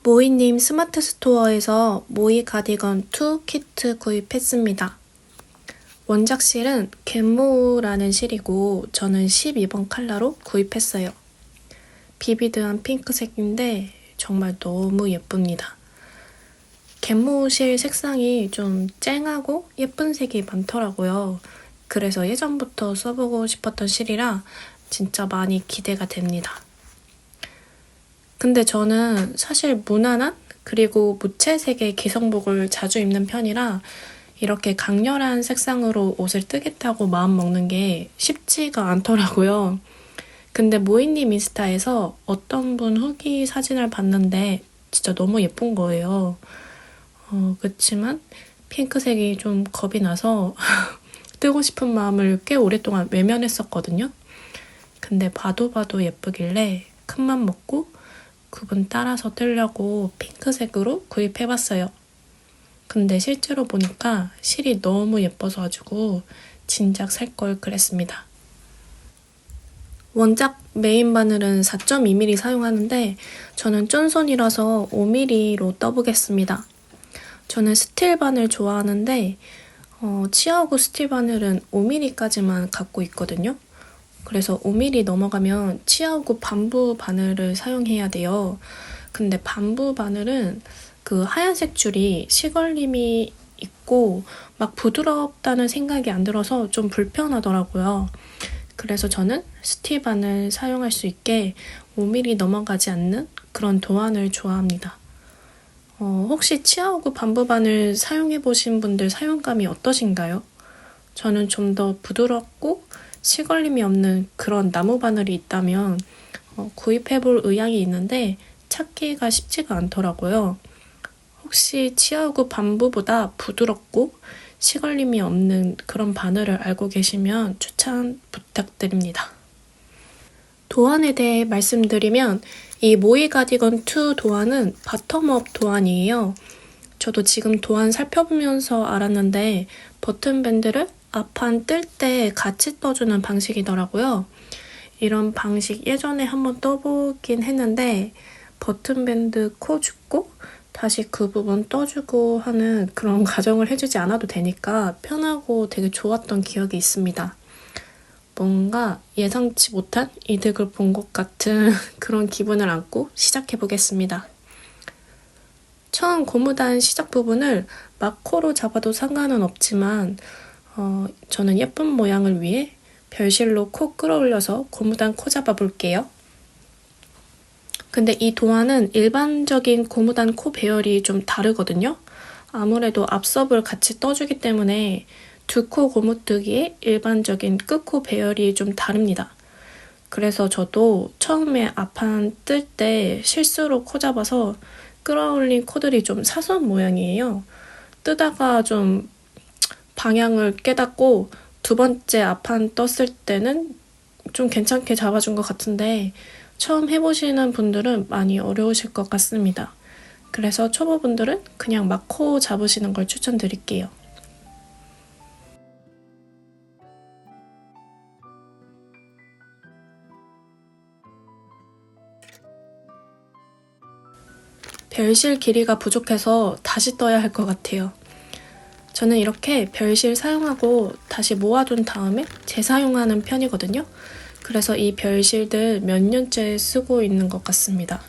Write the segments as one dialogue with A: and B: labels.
A: 모이님 스마트 스토어에서 모이 가디건 2 키트 구입했습니다. 원작 실은 갯모라는 실이고 저는 12번 컬러로 구입했어요. 비비드한 핑크색인데 정말 너무 예쁩니다. 갯모 실 색상이 좀 쨍하고 예쁜 색이 많더라고요. 그래서 예전부터 써보고 싶었던 실이라 진짜 많이 기대가 됩니다. 근데 저는 사실 무난한 그리고 무채색의 기성복을 자주 입는 편이라 이렇게 강렬한 색상으로 옷을 뜨겠다고 마음먹는 게 쉽지가 않더라고요. 근데 모이님 인스타에서 어떤 분 후기 사진을 봤는데 진짜 너무 예쁜 거예요. 그치만 핑크색이 좀 겁이 나서 뜨고 싶은 마음을 꽤 오랫동안 외면했었거든요. 근데 봐도 예쁘길래 큰맘 먹고 그분 따라서 뜨려고 핑크색으로 구입해봤어요. 근데 실제로 보니까 실이 너무 예뻐서 가지고 진작 살 걸 그랬습니다. 원작 메인 바늘은 4.2mm 사용하는데 저는 쫀손이라서 5mm로 떠보겠습니다. 저는 스틸 바늘 좋아하는데 치아오구 스틸 바늘은 5mm까지만 갖고 있거든요. 그래서 5mm 넘어가면 치아오구 반부 바늘을 사용해야 돼요. 근데 반부 바늘은 그 하얀색 줄이 시걸림이 있고 막 부드럽다는 생각이 안 들어서 좀 불편하더라고요. 그래서 저는 스틸 바늘 사용할 수 있게 5mm 넘어가지 않는 그런 도안을 좋아합니다. 혹시 치아오구 반부 바늘 사용해보신 분들 사용감이 어떠신가요? 저는 좀 더 부드럽고 시걸림이 없는 그런 나무 바늘이 있다면 구입해볼 의향이 있는데 찾기가 쉽지가 않더라고요. 혹시 치아오구 반부보다 부드럽고 시걸림이 없는 그런 바늘을 알고 계시면 추천 부탁드립니다. 도안에 대해 말씀드리면 이 모이 가디건 2 도안은 바텀업 도안이에요. 저도 지금 도안 살펴보면서 알았는데 버튼밴드를 앞판 뜰 때 같이 떠주는 방식이더라고요. 이런 방식 예전에 한번 떠보긴 했는데 버튼밴드 코 줍고 다시 그 부분 떠주고 하는 그런 과정을 해주지 않아도 되니까 편하고 되게 좋았던 기억이 있습니다. 뭔가 예상치 못한 이득을 본 것 같은 그런 기분을 안고 시작해보겠습니다. 처음 고무단 시작 부분을 마코로 잡아도 상관은 없지만 저는 예쁜 모양을 위해 별실로 코 끌어올려서 고무단 코 잡아볼게요. 근데 이 도안은 일반적인 고무단 코 배열이 좀 다르거든요. 아무래도 앞섭을 같이 떠주기 때문에 두 코 고무뜨기의 일반적인 끝코 배열이 좀 다릅니다. 그래서 저도 처음에 앞판 뜰 때 실수로 코 잡아서 끌어올린 코들이 좀 사선 모양이에요. 뜨다가 좀 방향을 깨닫고 두 번째 앞판 떴을 때는 좀 괜찮게 잡아준 것 같은데 처음 해보시는 분들은 많이 어려우실 것 같습니다. 그래서 초보분들은 그냥 마코 잡으시는 걸 추천드릴게요. 별실 길이가 부족해서 다시 떠야 할 것 같아요. 저는 이렇게 별실 사용하고 다시 모아둔 다음에 재사용하는 편이거든요. 그래서 이 별실들 몇 년째 쓰고 있는 것 같습니다.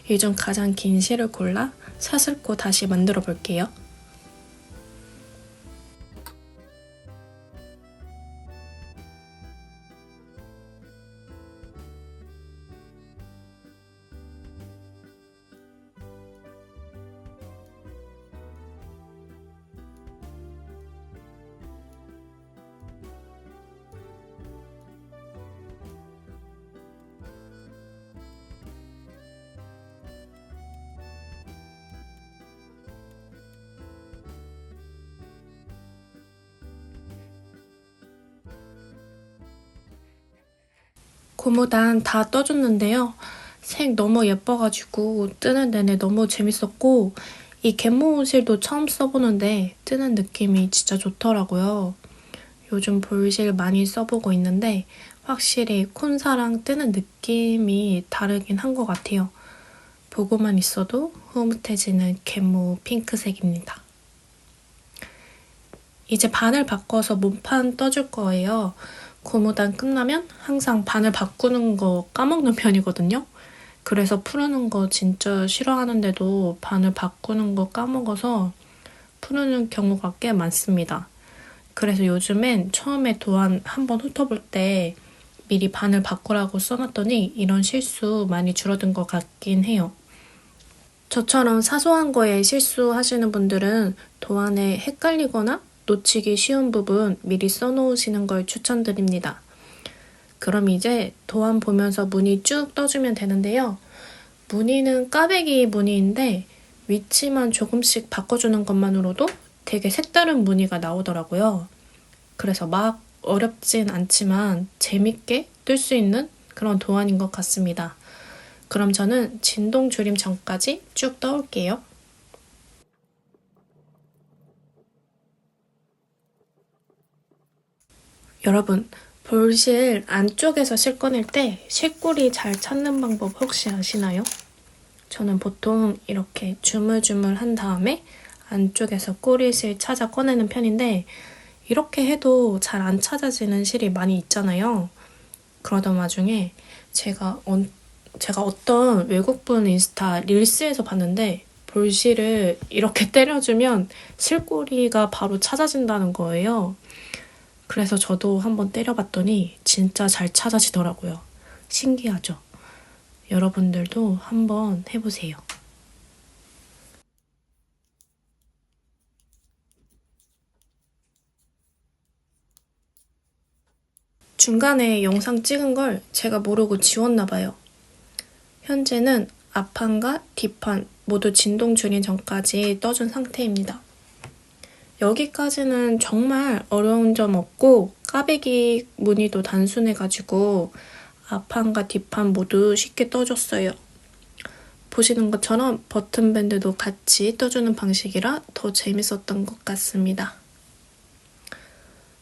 A: 이 중 가장 긴 실을 골라 사슬코 다시 만들어 볼게요. 고무단 다 떠줬는데요. 색 너무 예뻐가지고 뜨는 내내 너무 재밌었고 이 갯모 실도 처음 써보는데 뜨는 느낌이 진짜 좋더라고요. 요즘 볼실 많이 써보고 있는데 확실히 콘사랑 뜨는 느낌이 다르긴 한 것 같아요. 보고만 있어도 흐뭇해지는 갯모 핑크색입니다. 이제 반을 바꿔서 몸판 떠줄 거예요. 고무단 끝나면 항상 반을 바꾸는 거 까먹는 편이거든요. 그래서 푸르는 거 진짜 싫어하는데도 반을 바꾸는 거 까먹어서 푸르는 경우가 꽤 많습니다. 그래서 요즘엔 처음에 도안 한번 훑어볼 때 미리 반을 바꾸라고 써놨더니 이런 실수 많이 줄어든 것 같긴 해요. 저처럼 사소한 거에 실수하시는 분들은 도안에 헷갈리거나 놓치기 쉬운 부분 미리 써놓으시는 걸 추천드립니다. 그럼 이제 도안 보면서 무늬 쭉 떠주면 되는데요. 무늬는 까베기 무늬인데 위치만 조금씩 바꿔주는 것만으로도 되게 색다른 무늬가 나오더라고요. 그래서 막 어렵진 않지만 재밌게 뜰 수 있는 그런 도안인 것 같습니다. 그럼 저는 진동 조림 전까지 쭉 떠올게요. 여러분, 볼실 안쪽에서 실 꺼낼 때 실꼬리 잘 찾는 방법 혹시 아시나요? 저는 보통 이렇게 주물주물 다음에 안쪽에서 꼬리실 찾아 꺼내는 편인데 이렇게 해도 잘 안 찾아지는 실이 많이 있잖아요. 그러던 와중에 제가 어떤 외국분 인스타 릴스에서 봤는데 볼실을 이렇게 때려주면 실꼬리가 바로 찾아진다는 거예요. 그래서 저도 한번 때려봤더니 진짜 잘 찾아지더라고요. 신기하죠? 여러분들도 한번 해보세요. 중간에 영상 찍은 걸 제가 모르고 지웠나 봐요. 현재는 앞판과 뒷판 모두 진동 줄인 전까지 떠준 상태입니다. 여기까지는 정말 어려운 점 없고 까베기 무늬도 단순해가지고 앞판과 뒷판 모두 쉽게 떠줬어요. 보시는 것처럼 버튼밴드도 같이 떠주는 방식이라 더 재밌었던 것 같습니다.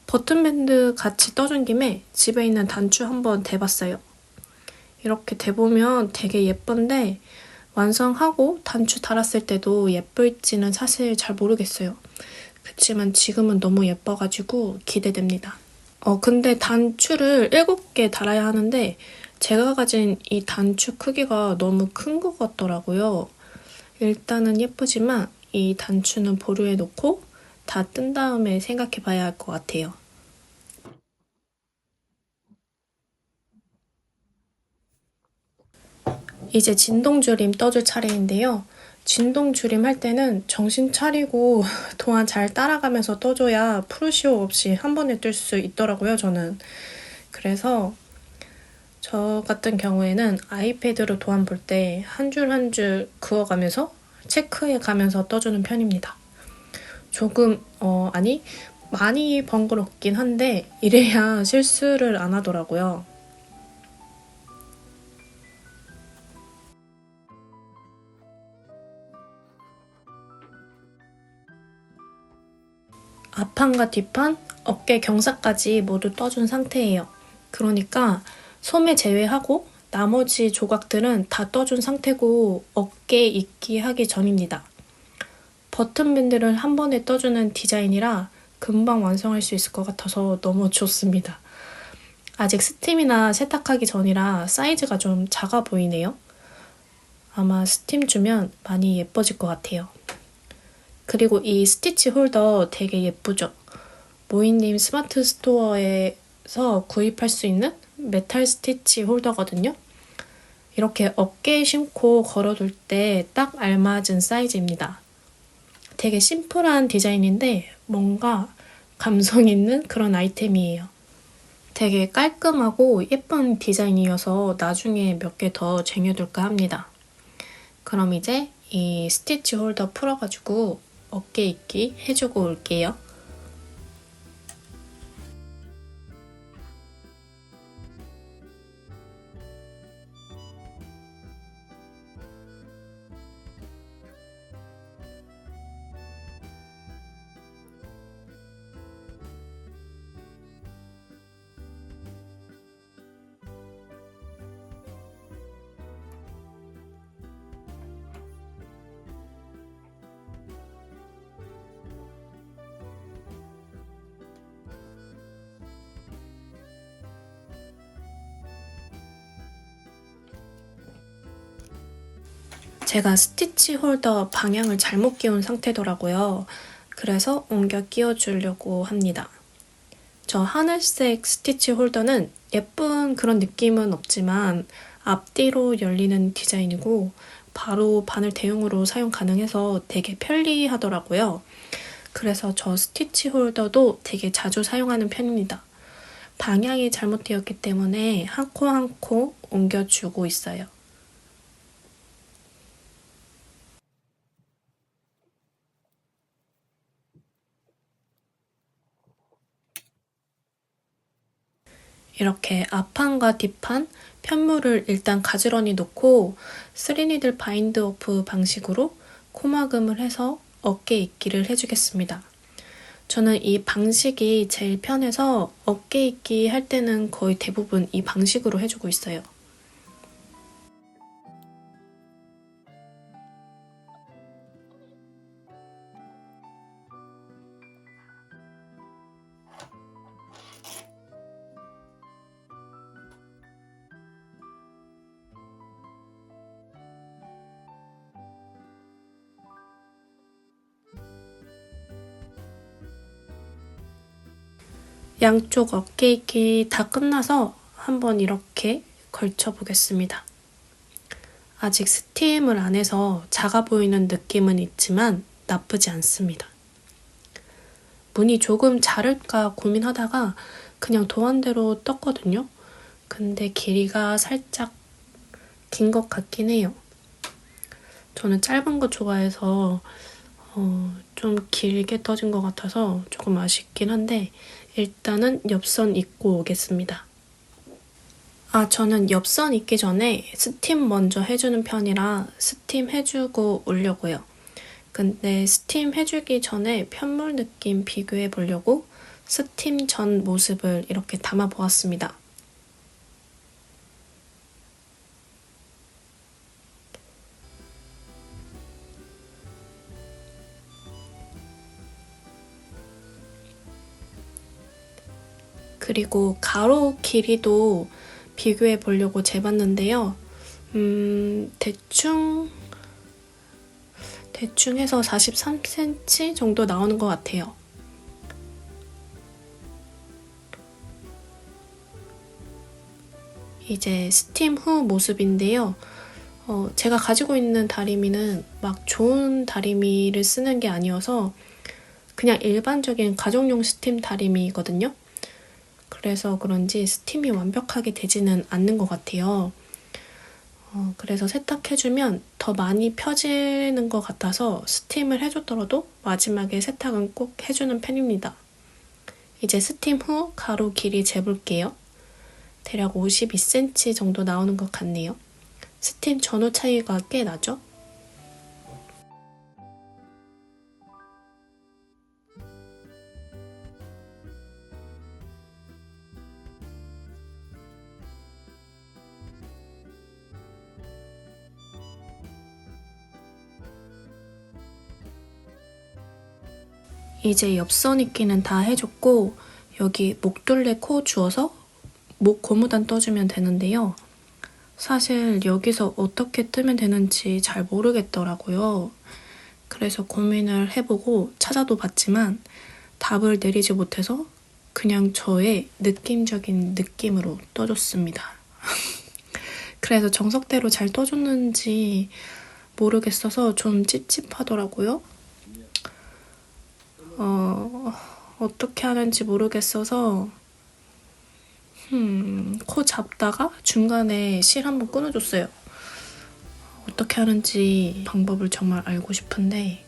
A: 버튼밴드 같이 떠준 김에 집에 있는 단추 한번 대봤어요. 이렇게 대보면 되게 예쁜데 완성하고 단추 달았을 때도 예쁠지는 사실 잘 모르겠어요. 그치만 지금은 너무 예뻐가지고 기대됩니다. 근데 단추를 7개 달아야 하는데 제가 가진 이 단추 크기가 너무 큰 것 같더라고요. 일단은 예쁘지만 이 단추는 보류해 놓고 다 뜬 다음에 생각해 봐야 할 것 같아요. 이제 진동주림 떠줄 차례인데요. 진동주림 할 때는 정신 차리고 도안 잘 따라가면서 떠줘야 프루시오 없이 한 번에 뜰 수 있더라고요, 저는. 그래서 저 같은 경우에는 아이패드로 도안 볼 때 한 줄 한 줄 그어가면서 체크해 가면서 떠주는 편입니다. 조금, 많이 번거롭긴 한데 이래야 실수를 안 하더라고요. 앞판과 뒷판, 어깨 경사까지 모두 떠준 상태예요. 그러니까 소매 제외하고 나머지 조각들은 다 떠준 상태고 어깨 입기 하기 전입니다. 버튼밴드를 한 번에 떠주는 디자인이라 금방 완성할 수 있을 것 같아서 너무 좋습니다. 아직 스팀이나 세탁하기 전이라 사이즈가 좀 작아 보이네요. 아마 스팀 주면 많이 예뻐질 것 같아요. 그리고 이 스티치 홀더 되게 예쁘죠? 모이님 스마트 스토어에서 구입할 수 있는 메탈 스티치 홀더거든요. 이렇게 어깨에 심고 걸어둘 때 딱 알맞은 사이즈입니다. 되게 심플한 디자인인데 뭔가 감성 있는 그런 아이템이에요. 되게 깔끔하고 예쁜 디자인이어서 나중에 몇 개 더 쟁여둘까 합니다. 그럼 이제 이 스티치 홀더 풀어가지고 어깨 입기 해주고 올게요. 제가 스티치 홀더 방향을 잘못 끼운 상태더라고요. 그래서 옮겨 끼워주려고 합니다. 저 하늘색 스티치 홀더는 예쁜 그런 느낌은 없지만 앞뒤로 열리는 디자인이고 바로 바늘 대용으로 사용 가능해서 되게 편리하더라고요. 그래서 저 스티치 홀더도 되게 자주 사용하는 편입니다. 방향이 잘못되었기 때문에 한 코 한 코 옮겨주고 있어요. 이렇게 앞판과 뒷판, 편물을 일단 가지런히 놓고 3니들 바인드 오프 방식으로 코막음을 해서 어깨 입기를 해주겠습니다. 저는 이 방식이 제일 편해서 어깨 입기 할 때는 거의 대부분 이 방식으로 해주고 있어요. 양쪽 어깨 입기 다 끝나서 한번 이렇게 걸쳐 보겠습니다. 아직 스팀을 안 해서 작아 보이는 느낌은 있지만 나쁘지 않습니다. 무늬 조금 자를까 고민하다가 그냥 도안대로 떴거든요. 근데 길이가 살짝 긴 것 같긴 해요. 저는 짧은 거 좋아해서 좀 길게 떠진 것 같아서 조금 아쉽긴 한데 일단은 옆선 입고 오겠습니다. 저는 옆선 입기 전에 스팀 먼저 해주는 편이라 스팀 해주고 오려고요. 근데 스팀 해주기 전에 편물 느낌 비교해 보려고 스팀 전 모습을 이렇게 담아 보았습니다. 그리고 가로 길이도 비교해 보려고 재봤는데요. 대충 해서 43cm 정도 나오는 것 같아요. 이제 스팀 후 모습인데요. 제가 가지고 있는 다리미는 막 좋은 다리미를 쓰는 게 아니어서 그냥 일반적인 가정용 스팀 다리미거든요. 그래서 그런지 스팀이 완벽하게 되지는 않는 것 같아요. 그래서 세탁해주면 더 많이 펴지는 것 같아서 스팀을 해줬더라도 마지막에 세탁은 꼭 해주는 편입니다. 이제 스팀 후 가로 길이 재볼게요. 대략 52cm 정도 나오는 것 같네요. 스팀 전후 차이가 꽤 나죠? 이제 옆선 입기는 다 해줬고 여기 목둘레 코 주어서 목 고무단 떠주면 되는데요. 사실 여기서 어떻게 뜨면 되는지 잘 모르겠더라고요. 그래서 고민을 해보고 찾아도 봤지만 답을 내리지 못해서 그냥 저의 느낌적인 느낌으로 떠줬습니다. 그래서 정석대로 잘 떠줬는지 모르겠어서 좀 찝찝하더라고요. 어떻게 하는지 모르겠어서 코 잡다가 중간에 실 한번 끊어줬어요. 어떻게 하는지 방법을 정말 알고 싶은데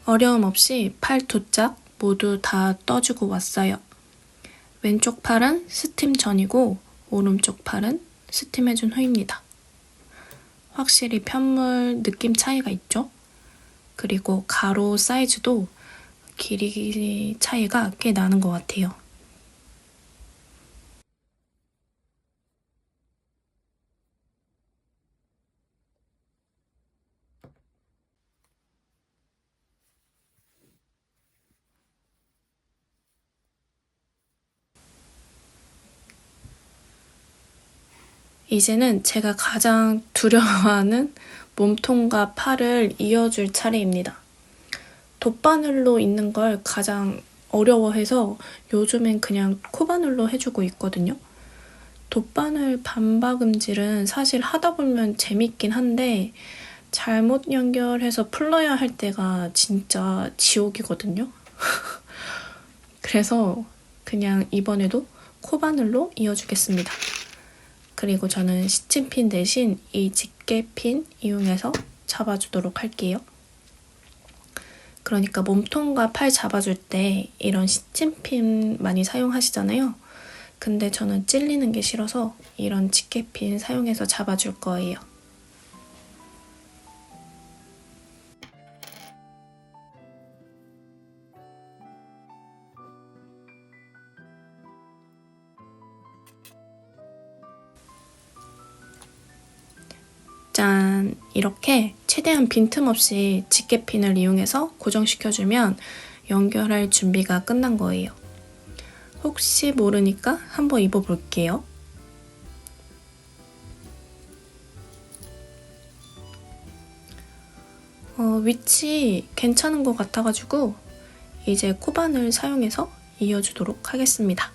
A: 어려움 없이 팔 두 짝, 모두 다 떠주고 왔어요. 왼쪽 팔은 스팀 전이고 오른쪽 팔은 스팀해준 후입니다. 확실히 편물 느낌 차이가 있죠? 그리고 가로 사이즈도 길이 차이가 꽤 나는 것 같아요. 이제는 제가 가장 두려워하는 몸통과 팔을 이어줄 차례입니다. 돗바늘로 있는 걸 가장 어려워해서 요즘엔 그냥 코바늘로 해주고 있거든요. 돗바늘 반박음질은 사실 하다 보면 재밌긴 한데 잘못 연결해서 풀러야 할 때가 진짜 지옥이거든요. 그래서 그냥 이번에도 코바늘로 이어주겠습니다. 그리고 저는 시침핀 대신 이 집게핀 이용해서 잡아주도록 할게요. 그러니까 몸통과 팔 잡아줄 때 이런 시침핀 많이 사용하시잖아요. 근데 저는 찔리는 게 싫어서 이런 집게핀 사용해서 잡아줄 거예요. 짠! 이렇게 최대한 빈틈없이 집게핀을 이용해서 고정시켜주면 연결할 준비가 끝난 거예요. 혹시 모르니까 한번 입어볼게요. 위치 괜찮은 것 같아가지고 이제 코바늘 사용해서 이어주도록 하겠습니다.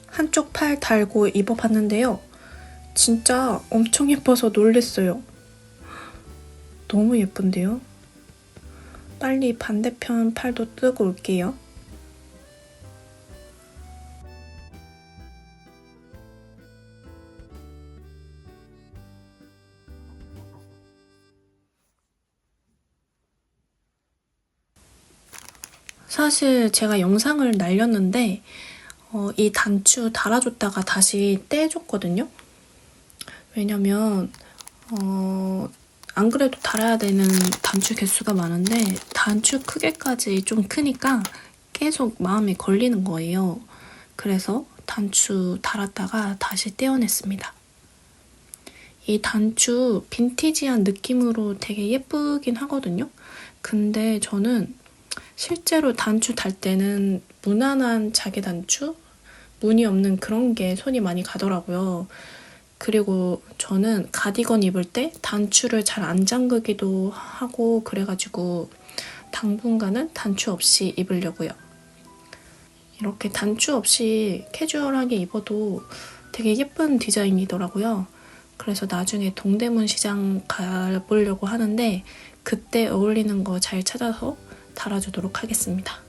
A: 한쪽 팔 달고 입어봤는데요. 진짜 엄청 예뻐서 놀랬어요. 너무 예쁜데요? 빨리 반대편 팔도 뜨고 올게요. 사실 제가 영상을 날렸는데 이 단추 달아줬다가 다시 떼줬거든요. 왜냐면 안 그래도 달아야 되는 단추 개수가 많은데 단추 크기까지 좀 크니까 계속 마음에 걸리는 거예요. 그래서 단추 달았다가 다시 떼어냈습니다. 이 단추 빈티지한 느낌으로 되게 예쁘긴 하거든요. 근데 저는 실제로 단추 달 때는 무난한 자개 단추? 무늬 없는 그런 게 손이 많이 가더라고요. 그리고 저는 가디건 입을 때 단추를 잘 안 잠그기도 하고 그래가지고 당분간은 단추 없이 입으려고요. 이렇게 단추 없이 캐주얼하게 입어도 되게 예쁜 디자인이더라고요. 그래서 나중에 동대문 시장 가보려고 하는데 그때 어울리는 거 잘 찾아서 달아주도록 하겠습니다.